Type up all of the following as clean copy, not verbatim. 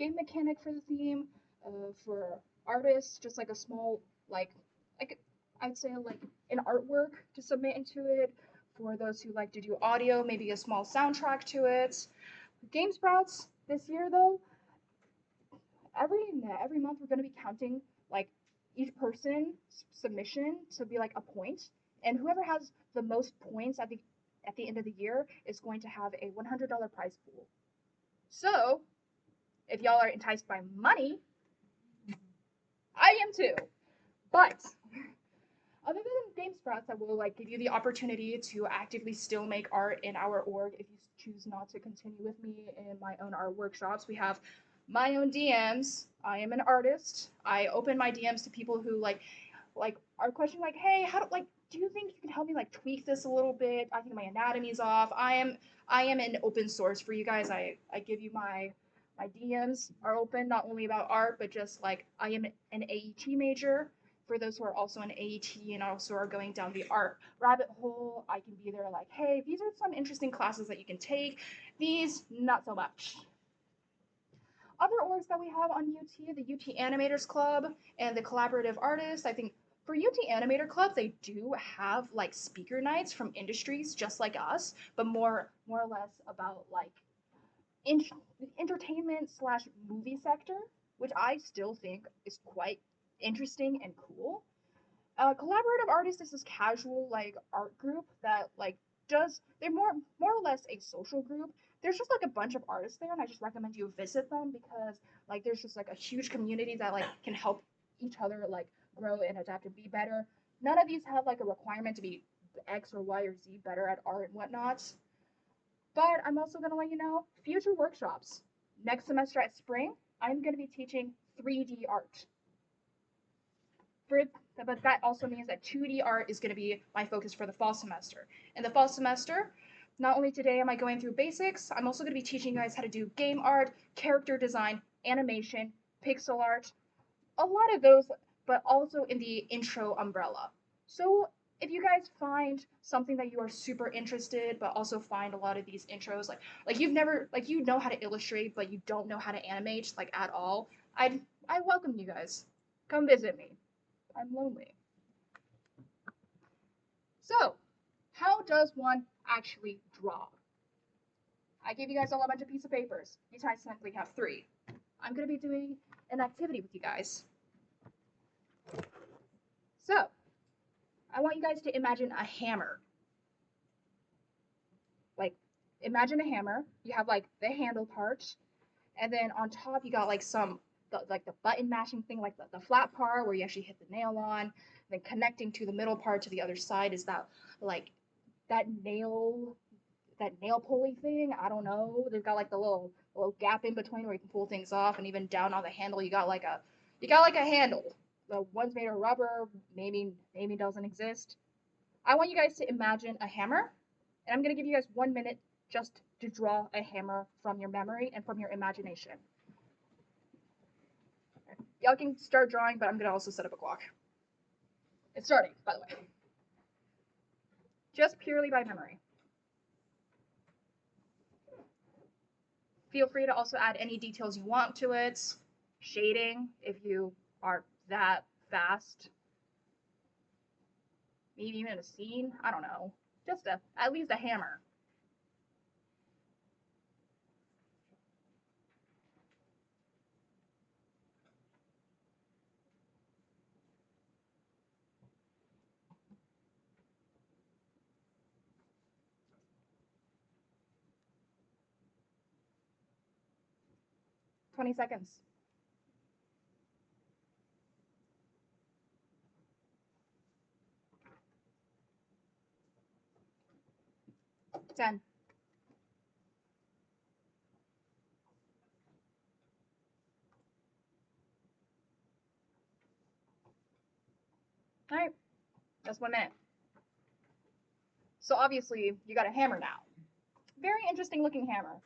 game mechanic for the theme. For artists, just like a small like I'd say like an artwork to submit into it. For those who like to do audio, maybe a small soundtrack to it. Game Sprouts this year though, every month we're going to be counting like each person's submission to be like a point, and whoever has the most points at the end of the year is going to have a $100 prize pool. So if y'all are enticed by money, I am too. But other than Game Sprouts, I will like give you the opportunity to actively still make art in our org if you choose not to continue with me in my own art workshops. We have my own DMs. I am an artist. I open my DMs to people who like are questioning like, hey, how do you think you can help me like tweak this a little bit? I think my anatomy's off. I am an open source for you guys. I give you my DMs are open not only about art but just like I am an AET major. For those who are also in AET and also are going down the art rabbit hole, I can be there like, hey, these are some interesting classes that you can take. These, not so much. Other orgs that we have on UT, the UT Animators Club and the Collaborative Artists, I think for UT Animator Club, they do have like speaker nights from industries just like us, but more or less about like in- entertainment slash movie sector, which I still think is quite interesting and cool. Collaborative artists is this casual like art group that like does they're more or less a social group. There's just like a bunch of artists there, and I just recommend you visit them because like there's just like a huge community that like can help each other like grow and adapt and be better. None of these have like a requirement to be X or Y or Z better at art and whatnot. But I'm also gonna let you know future workshops. Next semester at spring, I'm gonna be teaching 3D art for but that also means that 2D art is going to be my focus for the fall semester. In the fall semester, not only today am I going through basics, I'm also going to be teaching you guys how to do game art, character design, animation, pixel art, a lot of those, but also in the intro umbrella. So if you guys find something that you are super interested, but also find a lot of these intros, like you've never like you know how to illustrate, but you don't know how to animate like at all, I welcome you guys. Come visit me. I'm lonely. So, how does one actually draw? I gave you guys all a bunch of piece of papers. You guys simply have three. I'm going to be doing an activity with you guys. So, I want you guys to imagine a hammer. Like, imagine a hammer. You have like the handle part, and then on top you got like the button mashing thing, like the flat part where you actually hit the nail on. And then connecting to the middle part to the other side is that like that nail pulley thing. I don't know. They've got like the little gap in between where you can pull things off, and even down on the handle you got like a handle. The one's made of rubber, maybe doesn't exist. I want you guys to imagine a hammer, and I'm gonna give you guys 1 minute just to draw a hammer from your memory and from your imagination. Y'all can start drawing, but I'm gonna also set up a clock. It's starting, by the way. Just purely by memory. Feel free to also add any details you want to it. Shading, if you are that fast. Maybe even a scene. I don't know. Just at least a hammer. $20. 10. All right. That's 1 minute. So obviously you got a hammer now. Very interesting looking hammer.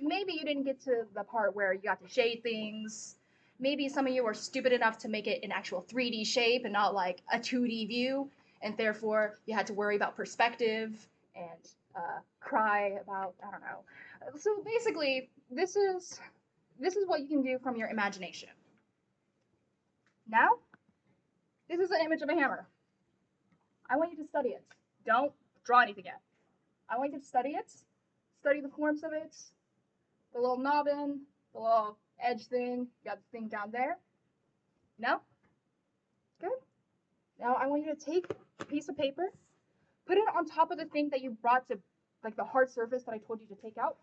Maybe you didn't get to the part where you got to shade things. Maybe some of you were stupid enough to make it an actual 3D shape and not like a 2D view, and therefore you had to worry about perspective and cry about, I don't know. So basically, this is this is what you can do from your imagination. Now, this is an image of a hammer. I want you to study it. Don't draw anything yet. I want you to study it. Study the forms of it. The little knobbin, the little edge thing. You got the thing down there. No? Good. Now I want you to take a piece of paper, put it on top of the thing that you brought to, like the hard surface that I told you to take out.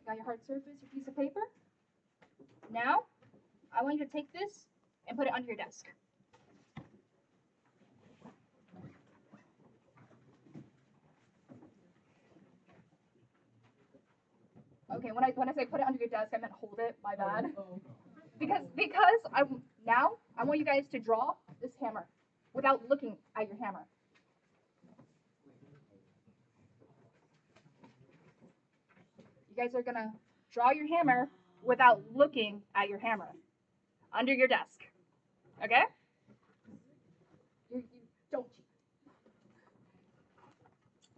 Got your hard surface, your piece of paper. Now, I want you to take this and put it under your desk. Okay, when I say put it under your desk, I meant hold it. My bad. Because I want you guys to draw this hammer without looking at your hammer. You guys are gonna draw your hammer without looking at your hammer under your desk. Okay? You don't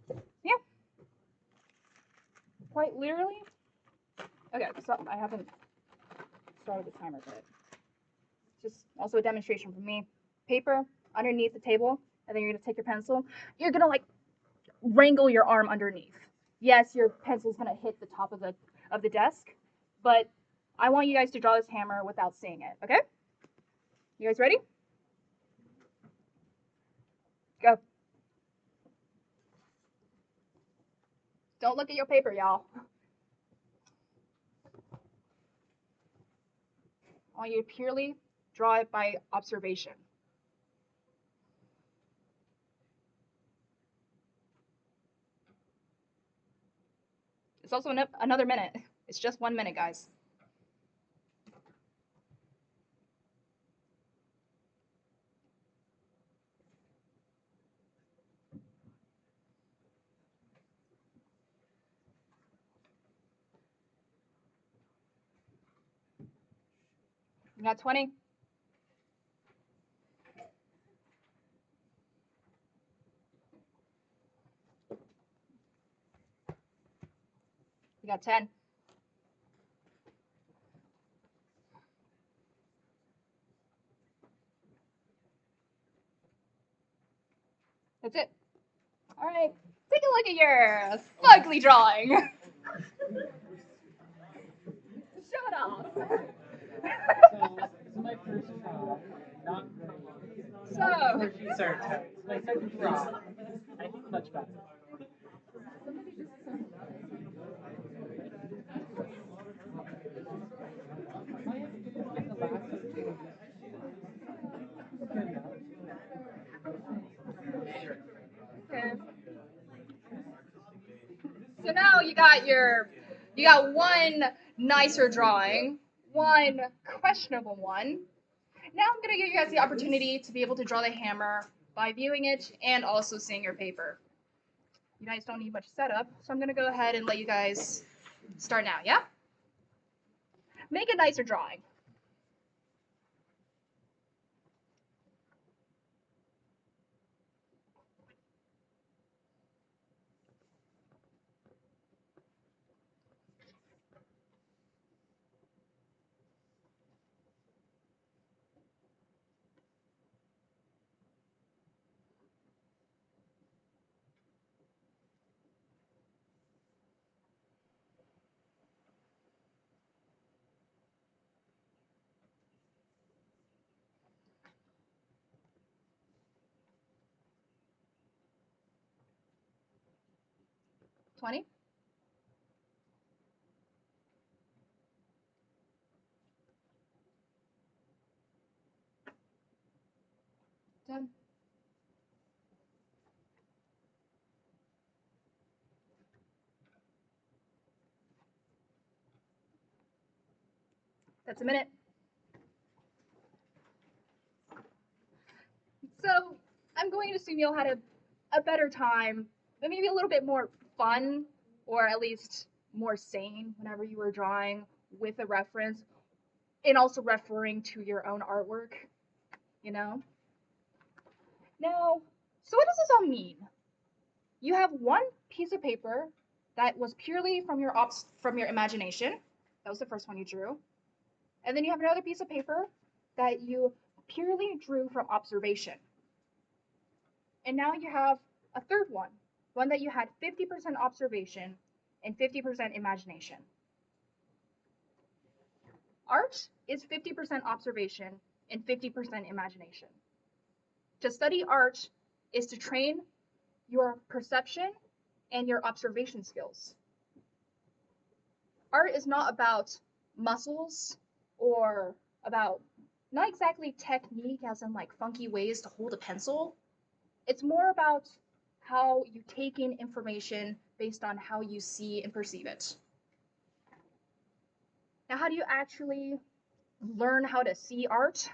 cheat. Yeah. Quite literally. Okay, so I haven't started the timer, but just also a demonstration from me. Paper underneath the table, and then you're gonna take your pencil. You're gonna like wrangle your arm underneath. Yes, your pencil's gonna hit the top of the desk, but I want you guys to draw this hammer without seeing it. Okay? You guys ready? Go. Don't look at your paper, y'all. I want you to purely draw it by observation. It's also another minute. It's just 1 minute, guys. You got 20? You got 10? That's it. All right. Take a look at your ugly drawing. Shut up. So my first try, not great. So, Before she started typing. My second try, I think much better. okay. So now you got one nicer drawing, one questionable one. Now I'm gonna give you guys the opportunity to be able to draw the hammer by viewing it and also seeing your paper. You guys don't need much setup, so I'm gonna go ahead and let you guys start now, yeah? Make a nicer drawing. $20? $10? That's a minute. So I'm going to assume you all had a better time, but maybe a little bit more fun, or at least more sane whenever you were drawing with a reference, and also referring to your own artwork, you know? Now, so what does this all mean? You have one piece of paper that was purely from your imagination. That was the first one you drew. And then you have another piece of paper that you purely drew from observation. And now you have a third one that you had 50% observation and 50% imagination. Art is 50% observation and 50% imagination. To study art is to train your perception and your observation skills. Art is not about muscles or about not exactly technique as in like funky ways to hold a pencil. It's more about how you take in information based on how you see and perceive it. Now, how do you actually learn how to see art?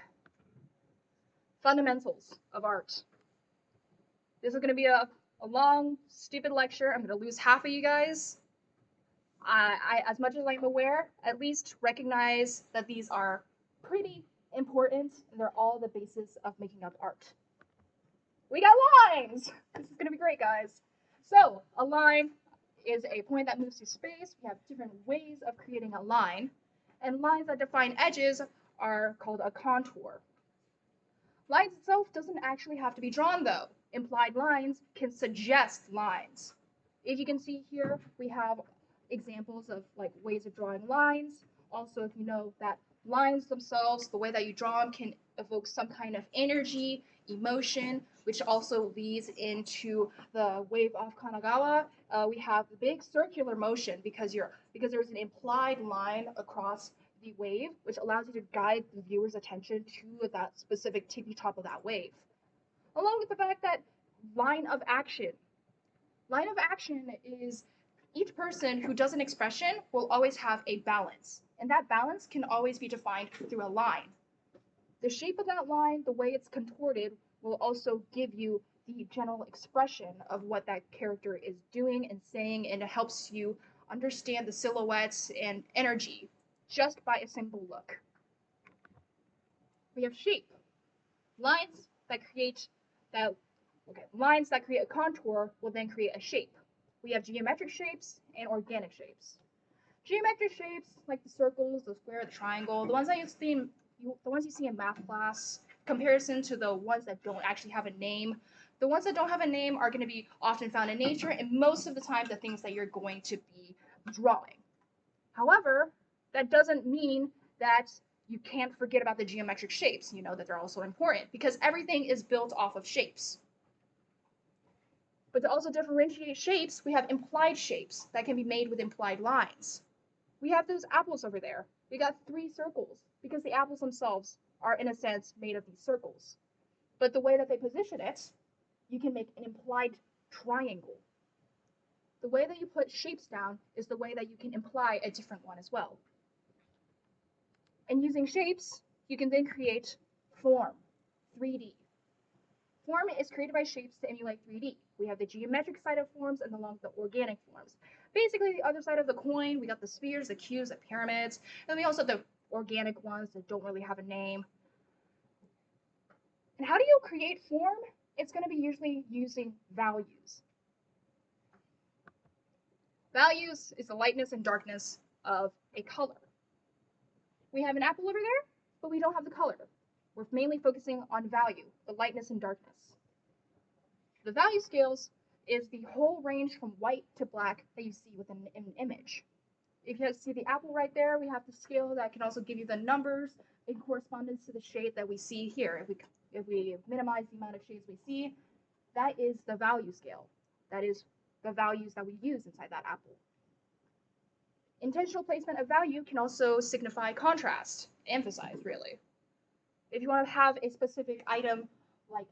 Fundamentals of art. This is going to be a long, stupid lecture. I'm going to lose half of you guys. As much as I'm aware, at least recognize that these are pretty important and they're all the basis of making up art. We got lines! This is going to be great, guys. So, a line is a point that moves through space. We have different ways of creating a line. And lines that define edges are called a contour. Lines itself doesn't actually have to be drawn, though. Implied lines can suggest lines. If you can see here, we have examples of like ways of drawing lines. Also, if you know that lines themselves, the way that you draw them can evoke some kind of energy, emotion, which also leads into the wave of Kanagawa. We have the big circular motion because there's an implied line across the wave, which allows you to guide the viewer's attention to that specific tippy top of that wave. Along with the fact that line of action. Line of action is each person who does an expression will always have a balance, and that balance can always be defined through a line. The shape of that line, the way it's contorted, will also give you the general expression of what that character is doing and saying, and it helps you understand the silhouettes and energy just by a simple look. We have shape. Lines that create a contour will then create a shape. We have geometric shapes and organic shapes. Geometric shapes, like the circles, the square, the triangle, the ones you see in math class, comparison to the ones that don't actually have a name. The ones that don't have a name are going to be often found in nature, and most of the time the things that you're going to be drawing. However, that doesn't mean that you can't forget about the geometric shapes. You know that they're also important because everything is built off of shapes. But to also differentiate shapes, we have implied shapes that can be made with implied lines. We have those apples over there. We got 3 circles because the apples themselves are, in a sense, made of these circles. But the way that they position it, you can make an implied triangle. The way that you put shapes down is the way that you can imply a different one as well. And using shapes, you can then create form, 3D. Form is created by shapes to emulate 3D. We have the geometric side of forms and along the organic forms. Basically, the other side of the coin, we got the spheres, the cubes, the pyramids, and we also have the organic ones that don't really have a name. And how do you create form? It's going to be usually using values. Values is the lightness and darkness of a color. We have an apple over there, but we don't have the color. We're mainly focusing on value, the lightness and darkness. The value scales is the whole range from white to black that you see within an image. If you see the apple right there, we have the scale that can also give you the numbers in correspondence to the shade that we see here. If we minimize the amount of shades we see, that is the value scale. That is the values that we use inside that apple. Intentional placement of value can also signify contrast, emphasize really. If you want to have a specific item like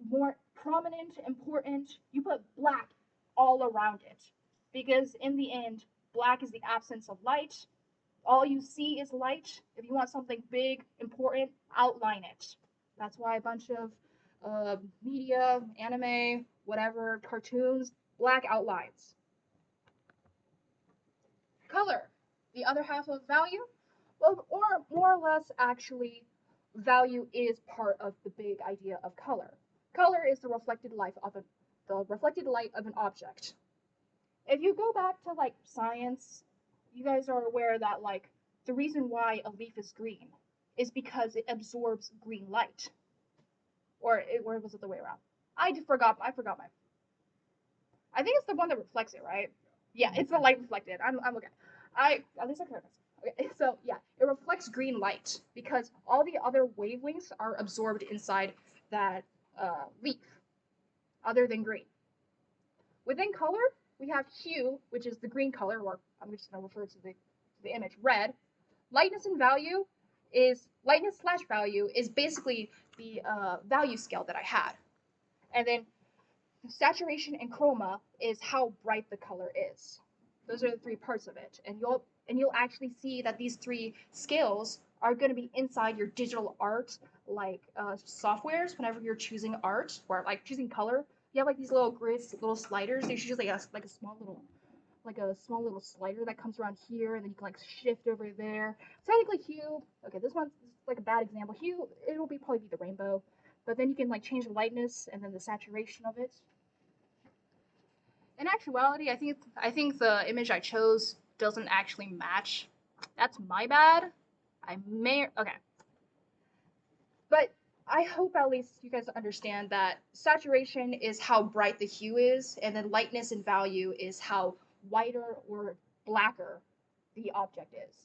more prominent, important, you put black all around it. Because in the end, black is the absence of light. All you see is light. If you want something big, important, outline it. That's why a bunch of media, anime, whatever, cartoons, black outlines. Color, the other half of value, well, or more or less actually, value is part of the big idea of color. Color is the reflected light of an object. If you go back to like science, you guys are aware that like the reason why a leaf is green is because it absorbs green light. Or was it the way around? I forgot my. I think it's the one that reflects it, right? Yeah, it's the light reflected. I'm okay. I at least I heard this. Okay, so yeah, it reflects green light because all the other wavelengths are absorbed inside that leaf, other than green. Within color, we have hue, which is the green color, or I'm just going to refer to the image, red. Lightness slash value is basically the value scale that I had. And then saturation and chroma is how bright the color is. Those are the three parts of it. And you'll actually see that these three scales are going to be inside your digital art like softwares whenever you're choosing art or like choosing color. You have like these little grids, little sliders. There's usually like a small little slider that comes around here, and then you can like shift over there. Technically, hue. Okay, this one's like a bad example. Hue, it'll be probably be the rainbow, but then you can like change the lightness and then the saturation of it. In actuality, I think the image I chose doesn't actually match. That's my bad. I may okay. But I hope at least you guys understand that saturation is how bright the hue is, and then lightness and value is how whiter or blacker the object is.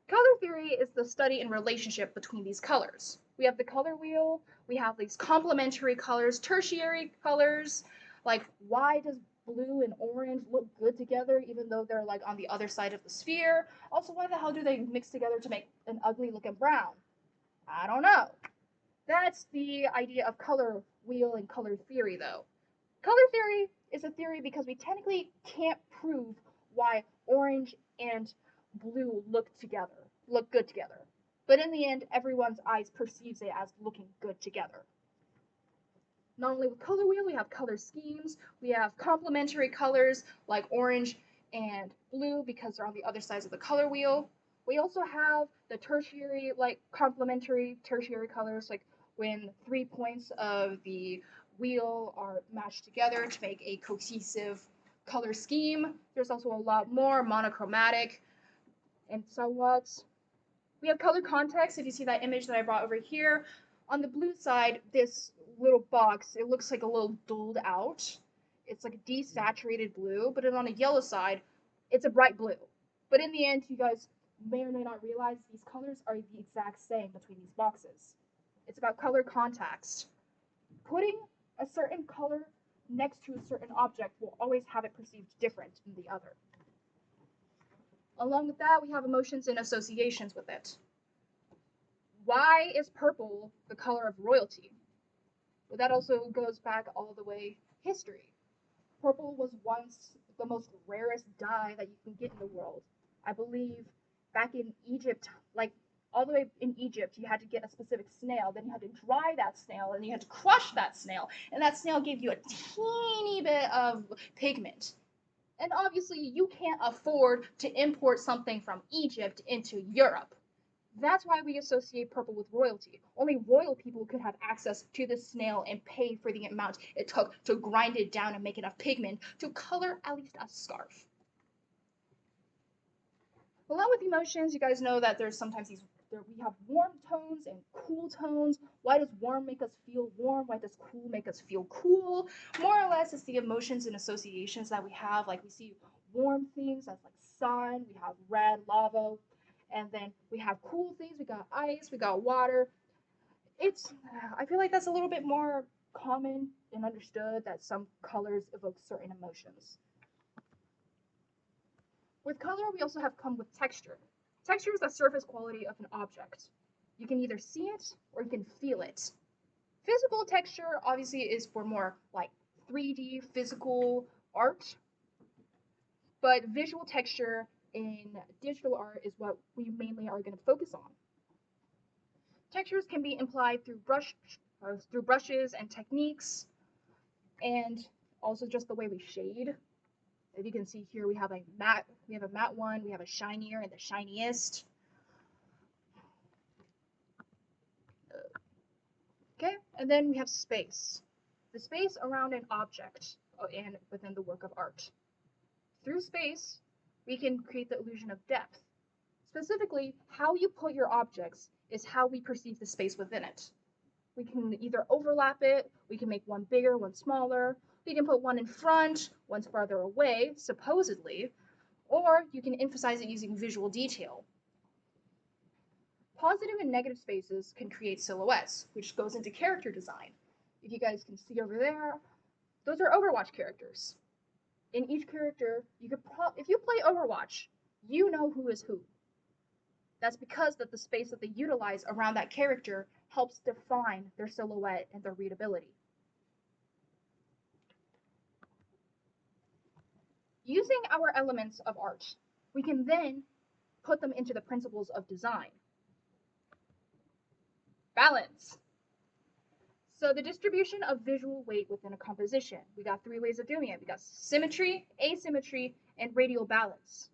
Color theory is the study and relationship between these colors. We have the color wheel, we have these complementary colors, tertiary colors, like why does blue and orange look good together even though they're like on the other side of the sphere? Also, why the hell do they mix together to make an ugly looking brown? I don't know. That's the idea of color wheel and color theory, though. Color theory is a theory because we technically can't prove why orange and blue look good together. But in the end, everyone's eyes perceives it as looking good together. Not only with color wheel, we have color schemes. We have complementary colors like orange and blue because they're on the other sides of the color wheel. We also have the tertiary, like complementary tertiary colors, like when 3 points of the wheel are matched together to make a cohesive color scheme. There's also a lot more monochromatic and somewhat. We have color context. If you see that image that I brought over here, on the blue side, this little box, it looks like a little dulled out. It's like a desaturated blue, but then on the yellow side, it's a bright blue. But in the end, you guys may or may not realize these colors are the exact same between these boxes. It's about color context. Putting a certain color next to a certain object will always have it perceived different than the other. Along with that, we have emotions and associations with it. Why is purple the color of royalty? Well, that also goes back all the way history. Purple was once the most rarest dye that you can get in the world. I believe back in Egypt, like all the way in Egypt, you had to get a specific snail, then you had to dry that snail, and you had to crush that snail, and that snail gave you a teeny bit of pigment. And obviously, you can't afford to import something from Egypt into Europe. That's why we associate purple with royalty. Only royal people could have access to the snail and pay for the amount it took to grind it down and make enough pigment to color at least a scarf. Along with emotions, you guys know that there's sometimes we have warm tones and cool tones. Why does warm make us feel warm? Why does cool make us feel cool? More or less, it's the emotions and associations that we have. Like we see warm things as like sun, we have red, lava, and then we have cool things. We got ice, we got water. I feel like that's a little bit more common and understood that some colors evoke certain emotions. With color, we also have come with texture. Texture is the surface quality of an object. You can either see it or you can feel it. Physical texture obviously is for more like 3D physical art, but visual texture in digital art is what we mainly are going to focus on. Textures can be implied through brushes and techniques, and also just the way we shade. As you can see here, we have a matte one, we have a shinier and the shiniest. Okay, and then we have space. The space around an object and within the work of art. Through space, we can create the illusion of depth. Specifically, how you put your objects is how we perceive the space within it. We can either overlap it, we can make one bigger, one smaller, we can put one in front, one's farther away, supposedly, or you can emphasize it using visual detail. Positive and negative spaces can create silhouettes, which goes into character design. If you guys can see over there, those are Overwatch characters. In each character, you could if you play Overwatch, you know who is who. That's because that the space that they utilize around that character helps define their silhouette and their readability. Using our elements of art, we can then put them into the principles of design. Balance. So the distribution of visual weight within a composition. We got 3 ways of doing it. We got symmetry, asymmetry, and radial balance.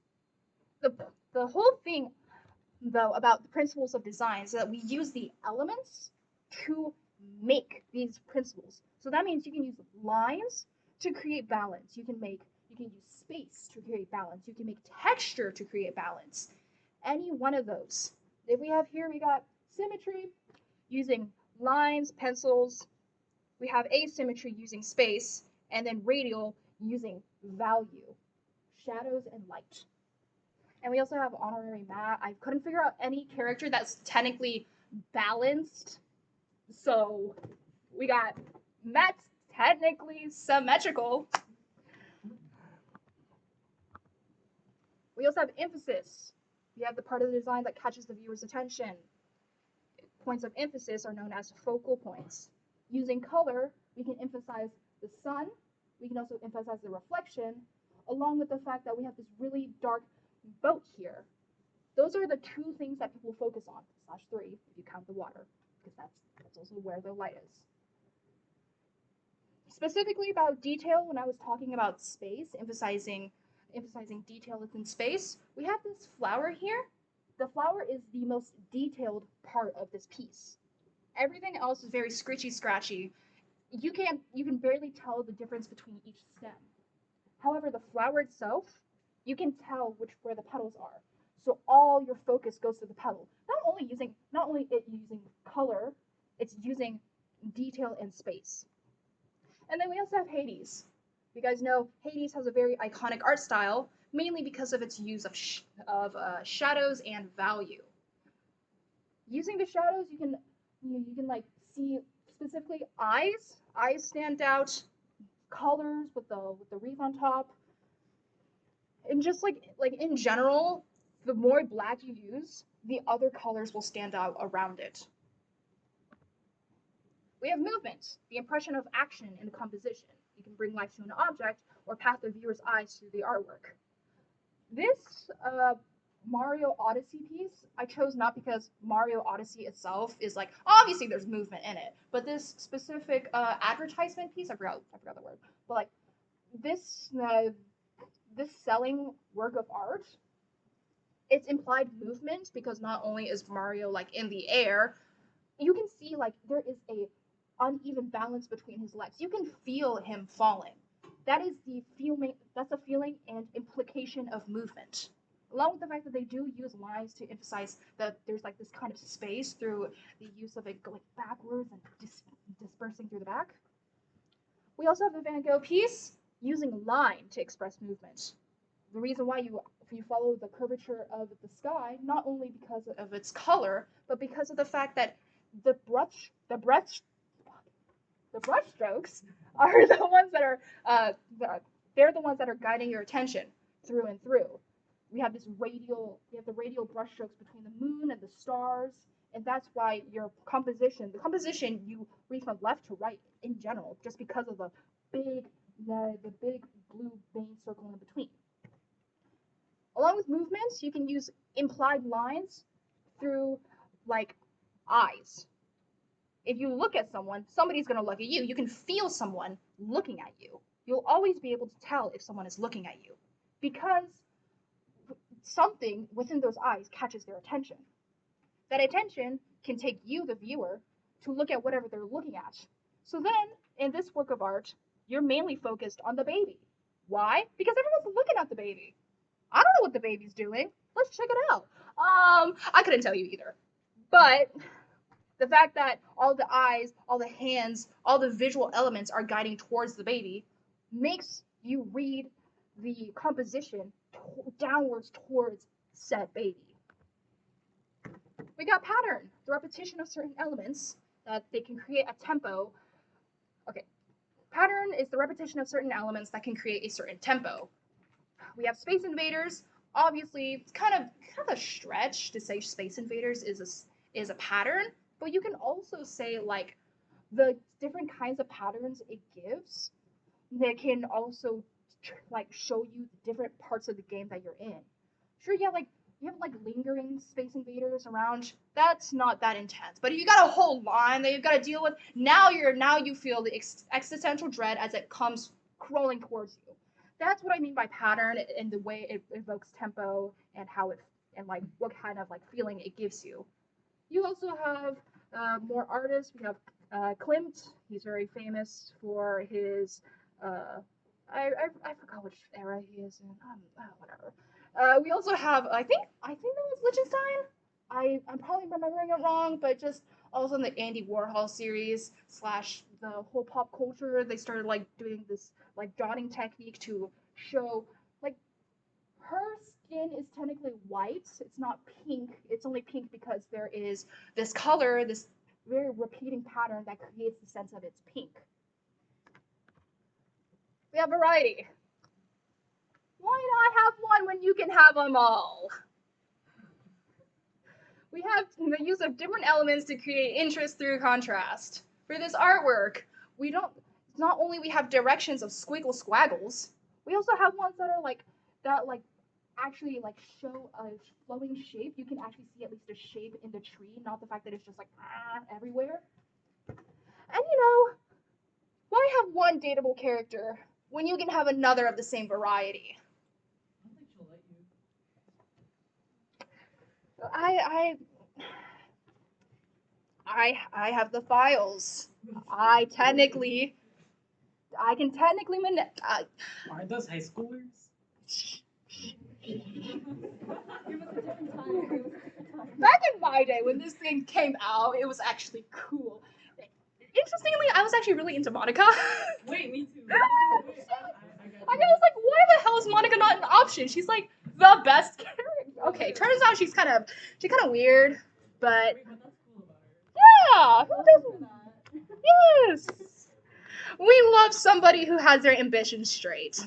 The whole thing, though, about the principles of design is that we use the elements to make these principles. So that means you can use lines to create balance. You can use space to create balance. You can make texture to create balance. Any one of those. If we have here, we got symmetry using lines, pencils. We have asymmetry using space, and then radial using value, shadows and light. And we also have honorary Matt. I couldn't figure out any character that's technically balanced. So we got Matt's technically symmetrical. We also have emphasis. We have the part of the design that catches the viewer's attention. Points of emphasis are known as focal points. Using color, we can emphasize the sun. We can also emphasize the reflection, along with the fact that we have this really dark boat here. Those are the 2 things that people focus on, /3 if you count the water, because that's also where the light is. Specifically about detail, when I was talking about space, emphasizing detail within space, we have this flower here. The flower is the most detailed part of this piece. Everything else is very scritchy scratchy. You can barely tell the difference between each stem. However, the flower itself, you can tell where the petals are. So all your focus goes to the petal. Not only it using color, it's using detail and space. And then we also have Hades. You guys know Hades has a very iconic art style, mainly because of its use of shadows and value. Using the shadows, you can like see specifically eyes. Eyes stand out. Colors with the wreath on top. And just like in general, the more black you use, the other colors will stand out around it. We have movement, the impression of action in a composition. You can bring life to an object or pass the viewer's eyes through the artwork. This Mario Odyssey piece, I chose not because Mario Odyssey itself is like, obviously there's movement in it, but this specific advertisement piece, I forgot the word, but like this selling work of art, it's implied movement because not only is Mario like in the air, you can see like there is a uneven balance between his legs. You can feel him falling. That is the feeling. That's a feeling and implication of movement. Along with the fact that they do use lines to emphasize that there's like this kind of space through the use of it going backwards and dispersing through the back. We also have the Van Gogh piece using line to express movement. The reason why if you follow the curvature of the sky, not only because of its color, but because of the fact that the brush strokes are the ones that are they're the ones that are guiding your attention through and through. We have the radial brush strokes between the moon and the stars, and that's why the composition you read from left to right in general, just because of the big blue vein circle in between. Along with movements, you can use implied lines through like eyes. If you look at someone, somebody's going to look at you. You can feel someone looking at you. You'll always be able to tell if someone is looking at you because something within those eyes catches their attention. That attention can take you, the viewer, to look at whatever they're looking at. So then, in this work of art, you're mainly focused on the baby. Why? Because everyone's looking at the baby. I don't know what the baby's doing. Let's check it out. I couldn't tell you either. But the fact that all the eyes, all the hands, all the visual elements are guiding towards the baby makes you read the composition downwards towards said baby. We got pattern, the repetition of certain elements that they can create a tempo. Okay, pattern is the repetition of certain elements that can create a certain tempo. We have Space Invaders. Obviously, it's kind of a stretch to say Space Invaders is a pattern, but you can also say like the different kinds of patterns it gives. They can also like show you the different parts of the game that you're in. Sure, yeah, like you have like lingering Space Invaders around. That's not that intense. But if you got a whole line that you've got to deal with, now you feel the existential dread as it comes crawling towards you. That's what I mean by pattern and the way it evokes tempo and how it and like what kind of like feeling it gives you. You also have more artists. We have Klimt. He's very famous for his I forgot which era he is in. Whatever. We also have I think that was Lichtenstein. I'm probably remembering it wrong, but just also in the Andy Warhol series / the whole pop culture, they started like doing this like dotting technique to show like her skin is technically white. It's not pink. It's only pink because there is this color, this very repeating pattern that creates the sense of it's pink. We have variety. Why not have one when you can have them all? We have the use of different elements to create interest through contrast. For this artwork, not only we have directions of squiggle squaggles, we also have ones that are like actually like show a flowing shape. You can actually see at least a shape in the tree, not the fact that it's just like everywhere. And why have one dateable character when you can have another of the same variety? I don't think she'll let you. I have the files. I can technically Aren't those high schoolers? Back in my day when this thing came out, it was actually cool. Interestingly, I was actually really into Monica. Wait, me too. I was like, why the hell is Monica not an option? She's like the best character. Okay, turns out she's kind of weird, but Wait, but that's cool about her. yeah, who doesn't? Yes, we love somebody who has their ambitions straight.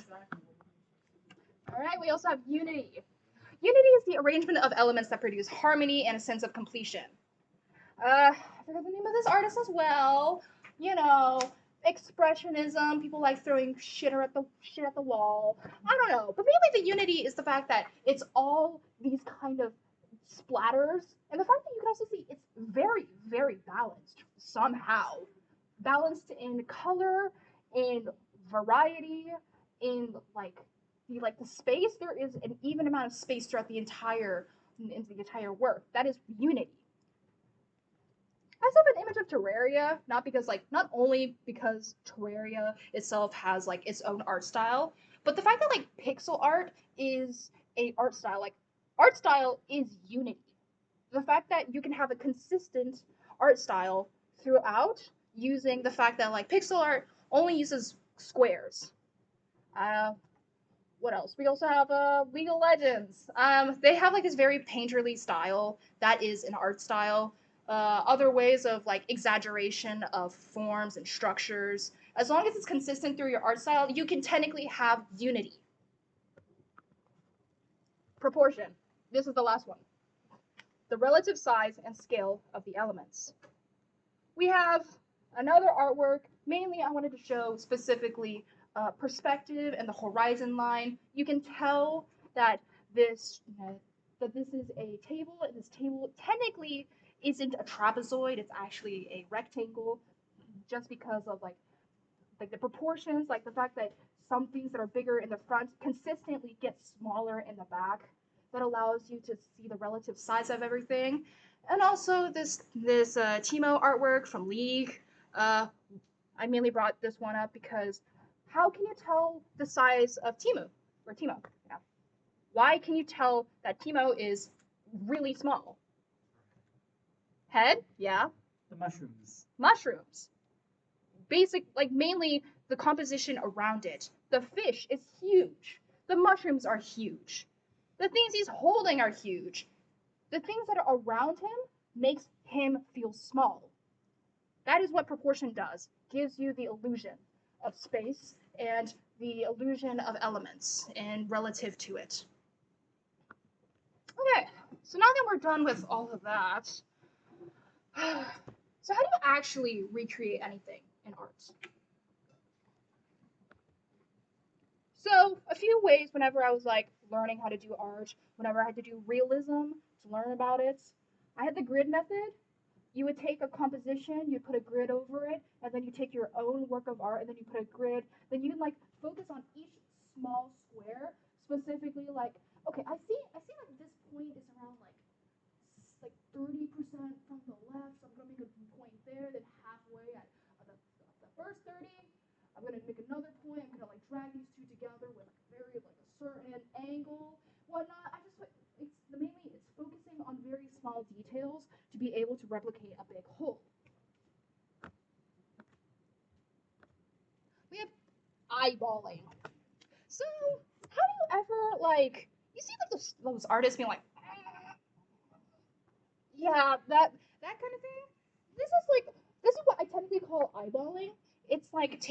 All right, we also have unity. Unity is the arrangement of elements that produce harmony and a sense of completion. I forgot the name of this artist as well. Expressionism. People like throwing shit at the wall. I don't know, but mainly the unity is the fact that it's all these kind of splatters, and the fact that you can also see it's very, very balanced somehow. Balanced in color, in variety, in the space. There is an even amount of space throughout the entire work. That is unity. I also have an image of Terraria, not only because Terraria itself has like its own art style, but the fact that like pixel art is a art style. Like art style is unity. The fact that you can have a consistent art style throughout using the fact that like pixel art only uses squares. What else? We also have League of Legends. They have like this very painterly style that is an art style. Other ways of like exaggeration of forms and structures. As long as it's consistent through your art style, you can technically have unity. Proportion. This is the last one. The relative size and scale of the elements. We have another artwork. Mainly, I wanted to show specifically perspective and the horizon line. You can tell that this is a table. And this table technically isn't a trapezoid. It's actually a rectangle, just because of like the proportions, like the fact that some things that are bigger in the front consistently get smaller in the back. That allows you to see the relative size of everything. And also this Timo artwork from League. I mainly brought this one up because how can you tell the size of Timo or Timo? Yeah. Why can you tell that Timo is really small? Head, yeah. The mushrooms. Mushrooms. Basic, like mainly the composition around it. The fish is huge. The mushrooms are huge. The things he's holding are huge. The things that are around him makes him feel small. That is what proportion does. Gives you the illusion of space and the illusion of elements and relative to it. Okay, so now that we're done with all of that, so how do you actually recreate anything in art? So a few ways whenever I was like learning how to do art, whenever I had to do realism to learn about it, I had the grid method. You would take a composition, you'd put a grid over it, and then you take your own work of art and then you put a grid, then you like focus on each small square, specifically like, okay, I see like this point is around like 30% from the left, so I'm gonna make a point there, then halfway at the first 30, I'm gonna make another point, I'm gonna like drag these two together with very like a certain angle, whatnot. It's focusing on very small details to be able to replicate a big whole. We have eyeballing. So how do you ever like you see like those artists being like, yeah, that kind of thing. This is what I technically call eyeballing. It's like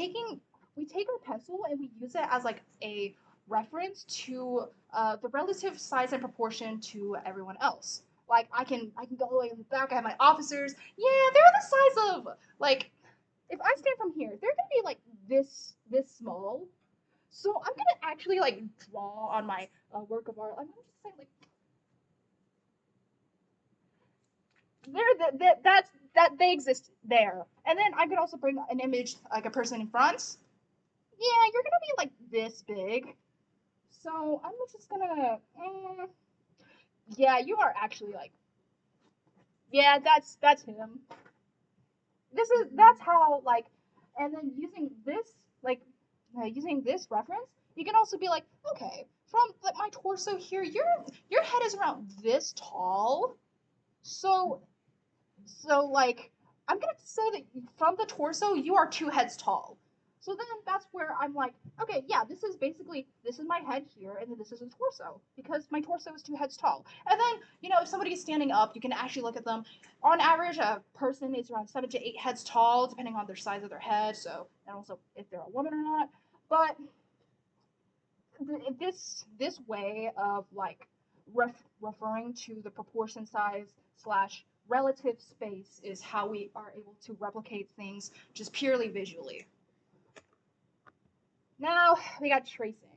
we take our pencil and we use it as like a reference to the relative size and proportion to everyone else. Like I can go all the way in the back. I have my officers. Yeah, they're the size of like if I stand from here, they're gonna be like this small. So I'm gonna actually like draw on my work of art. I'm gonna just say like that they exist there. And then I could also bring an image like a person in front. Yeah, you're gonna be like this big. So I'm just gonna. Yeah, you are actually like. Yeah, that's him. That's how like, and then using this reference, you can also be like, okay, from like my torso here, your head is around this tall. So like I'm gonna say that from the torso you are 2 heads tall. So then that's where I'm like, okay, yeah, this is my head here, and then this is the torso because my torso is 2 heads tall. And then if somebody is standing up, you can actually look at them. On average, a person is around 7 to 8 heads tall, depending on their size of their head. So and also if they're a woman or not. But this way of like referring to the proportion size slash relative space is how we are able to replicate things just purely visually. Now we got tracing.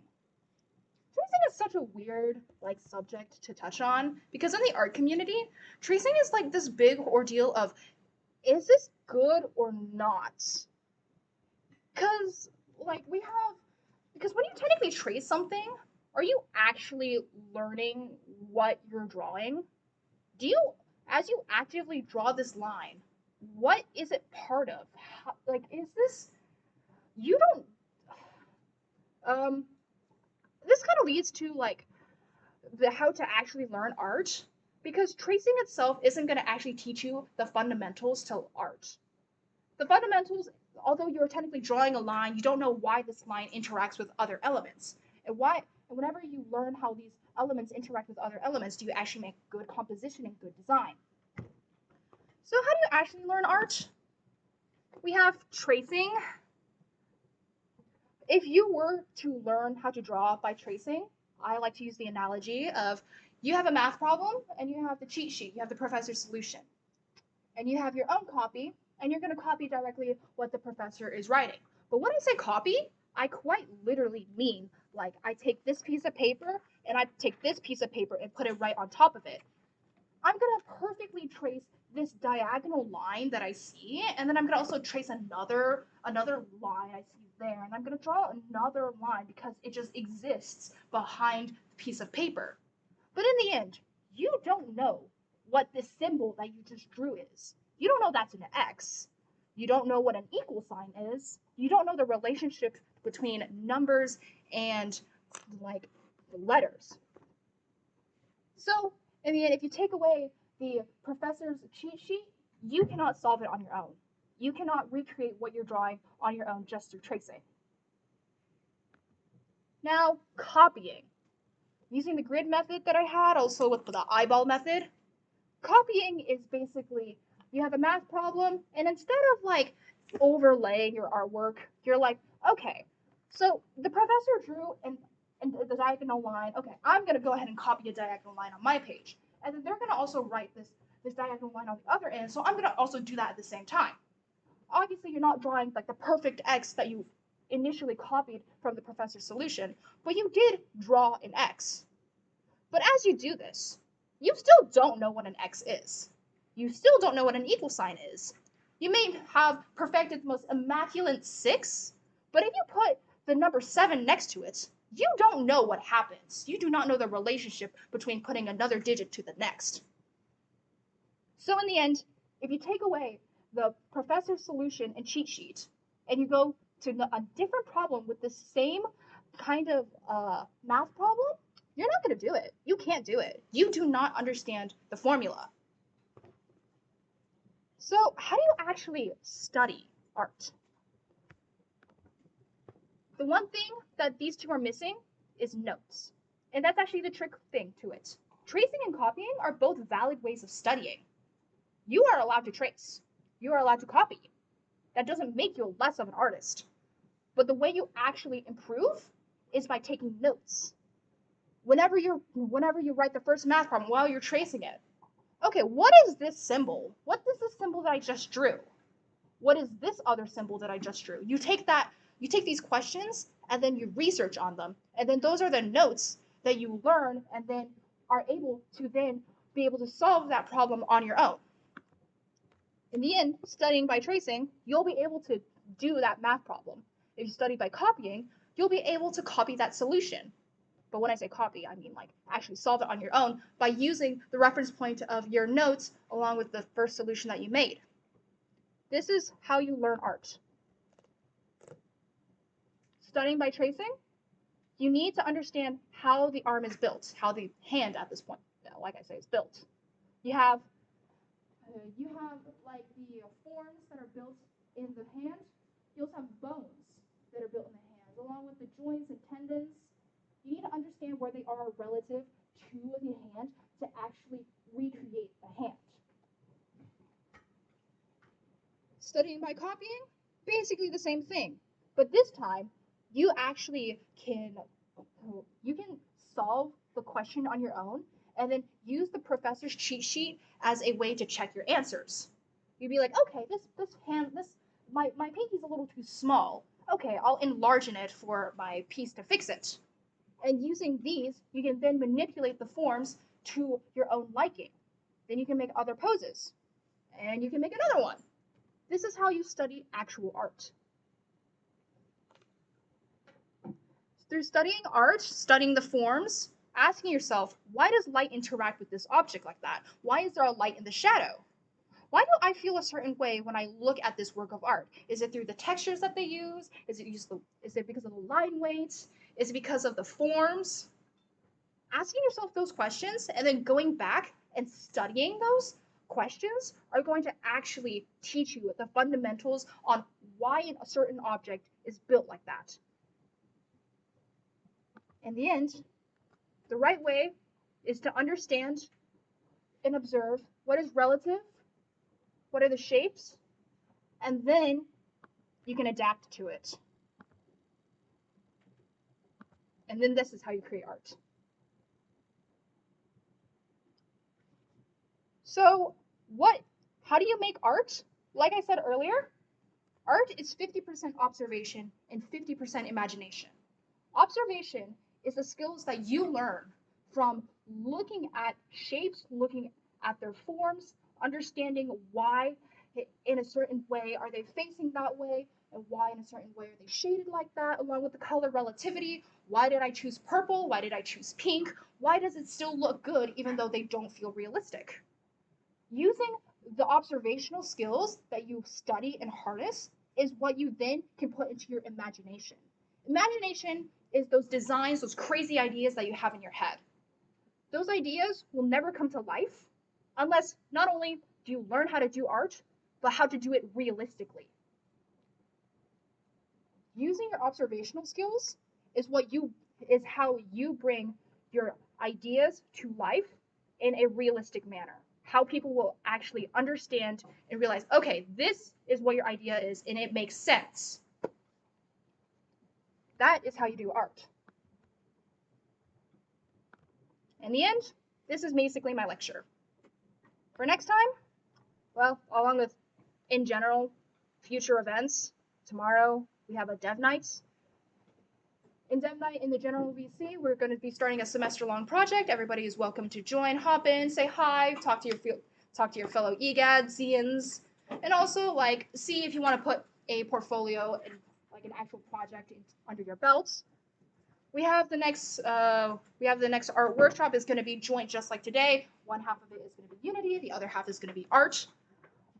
Tracing is such a weird like subject to touch on because in the art community, tracing is like this big ordeal of is this good or not? Because like because when you technically trace something, are you actually learning what you're drawing? Do you, as you actively draw this line, what is it part of? Like, is this, you don't, this kind of leads to like the how to actually learn art because tracing itself isn't going to actually teach you the fundamentals to art. The fundamentals, although you're technically drawing a line, you don't know why this line interacts with other elements. And whenever you learn how these elements interact with other elements, do you actually make good composition and good design. So how do you actually learn art? We have tracing. If you were to learn how to draw by tracing, I like to use the analogy of you have a math problem and you have the cheat sheet, you have the professor's solution. And you have your own copy, and you're going to copy directly what the professor is writing. But when I say copy, I quite literally mean like I take this piece of paper and I take this piece of paper and put it right on top of it. I'm going to perfectly trace this diagonal line that I see, and then I'm going to also trace another line I see there, and I'm going to draw another line because it just exists behind the piece of paper. But in the end, you don't know what this symbol that you just drew is. You don't know that's an X. You don't know what an equal sign is. You don't know the relationship between numbers and like the letters. So in the end, if you take away the professor's cheat sheet, you cannot solve it on your own. You cannot recreate what you're drawing on your own just through tracing. Now, copying. Using the grid method that I had, also with the eyeball method, copying is basically you have a math problem, and instead of like overlaying your artwork, you're like, okay, so the professor drew and the diagonal line. Okay, I'm gonna go ahead and copy a diagonal line on my page, and then they're gonna also write this diagonal line on the other end. So I'm gonna also do that at the same time. Obviously, you're not drawing like the perfect X that you initially copied from the professor's solution, but you did draw an X. But as you do this, you still don't know what an X is. You still don't know what an equal sign is. You may have perfected the most immaculate 6, but if you put the number 7 next to it, you don't know what happens. You do not know the relationship between putting another digit to the next. So in the end, if you take away the professor's solution and cheat sheet, and you go to a different problem with the same kind of math problem, you're not going to do it. You can't do it. You do not understand the formula. So how do you actually study art? The one thing that these two are missing is notes. And that's actually the trick thing to it. Tracing and copying are both valid ways of studying. You are allowed to trace. You are allowed to copy. That doesn't make you less of an artist. But the way you actually improve is by taking notes. Whenever you write the first math problem while you're tracing it, okay, what is this symbol? What is this symbol that I just drew? What is this other symbol that I just drew? You take these questions and then you research on them. And then those are the notes that you learn and then are able to then be able to solve that problem on your own. In the end, studying by tracing, you'll be able to do that math problem. If you study by copying, you'll be able to copy that solution. But when I say copy, I mean like actually solve it on your own by using the reference point of your notes along with the first solution that you made. This is how you learn art. Studying by tracing, you need to understand how the arm is built, how the hand at this point, like I say, is built. You have like the forms that are built in the hand. You also have bones that are built in the hand, along with the joints and tendons. You need to understand where they are relative to the hand to actually recreate the hand. Studying by copying, basically the same thing, but this time you actually can solve the question on your own and then use the professor's cheat sheet as a way to check your answers. You'd be like, okay, my pinky's a little too small. Okay, I'll enlarge it for my piece to fix it. And using these, you can then manipulate the forms to your own liking. Then you can make other poses, and you can make another one. This is how you study actual art. Through studying art, studying the forms, asking yourself, why does light interact with this object like that? Why is there a light in the shadow? Why do I feel a certain way when I look at this work of art? Is it through the textures that they use? Is it because of the line weights? Is it because of the forms? Asking yourself those questions and then going back and studying those questions are going to actually teach you the fundamentals on why a certain object is built like that. In the end, the right way is to understand and observe what is relative, what are the shapes, and then you can adapt to it. And then this is how you create art. So how do you make art? Like I said earlier, art is 50% observation and 50% imagination. Observation is the skills that you learn from looking at shapes, looking at their forms, understanding why in a certain way are they facing that way, and why in a certain way are they shaded like that, along with the color relativity. Why did I choose purple? Why did I choose pink? Why does it still look good even though they don't feel realistic? Using the observational skills that you study and harness is what you then can put into your imagination. Imagination is those designs, those crazy ideas that you have in your head. Those ideas will never come to life unless not only do you learn how to do art, but how to do it realistically. Using your observational skills is how you bring your ideas to life in a realistic manner. How people will actually understand and realize, okay, this is what your idea is, and it makes sense. That is how you do art. In the end, this is basically my lecture. For next time, well, along with, in general, future events, tomorrow we have a dev night. In Dev Night in the general VC, we're going to be starting a semester-long project. Everybody is welcome to join, hop in, say hi, talk to your fellow EGADsians, and also like see if you want to put a portfolio and like an actual project under your belts. We have the next art workshop is going to be joint just like today. One half of it is going to be Unity, the other half is going to be art.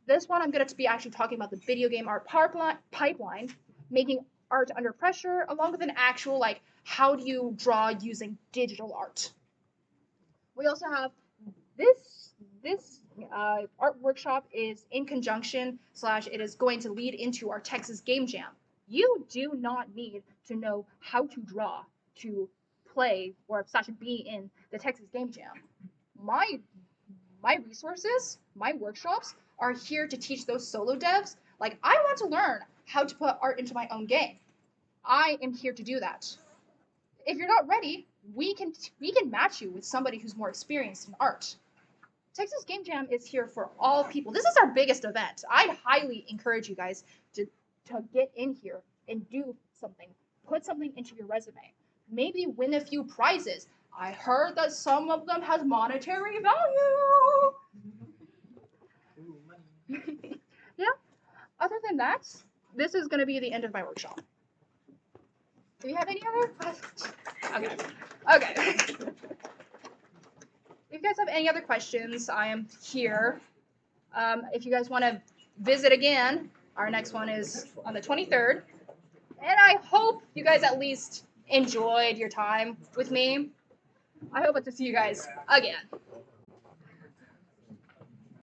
This one I'm going to be actually talking about the video game art pipeline, making art under pressure, along with an actual like how do you draw using digital art. We also have this art workshop is in conjunction / it is going to lead into our Texas Game Jam. You do not need to know how to draw to play or / be in the Texas Game Jam. My resources, my workshops are here to teach those solo devs. Like, I want to learn how to put art into my own game. I am here to do that. If you're not ready, we can match you with somebody who's more experienced in art. Texas Game Jam is here for all people. This is our biggest event. I'd highly encourage you guys to get in here and do something. Put something into your resume. Maybe win a few prizes. I heard that some of them has monetary value. Yeah. Other than that, this is going to be the end of my workshop. Do you have any other questions? Okay. If you guys have any other questions, I am here. If you guys want to visit again, our next one is on the 23rd. And I hope you guys at least enjoyed your time with me. I hope to see you guys again.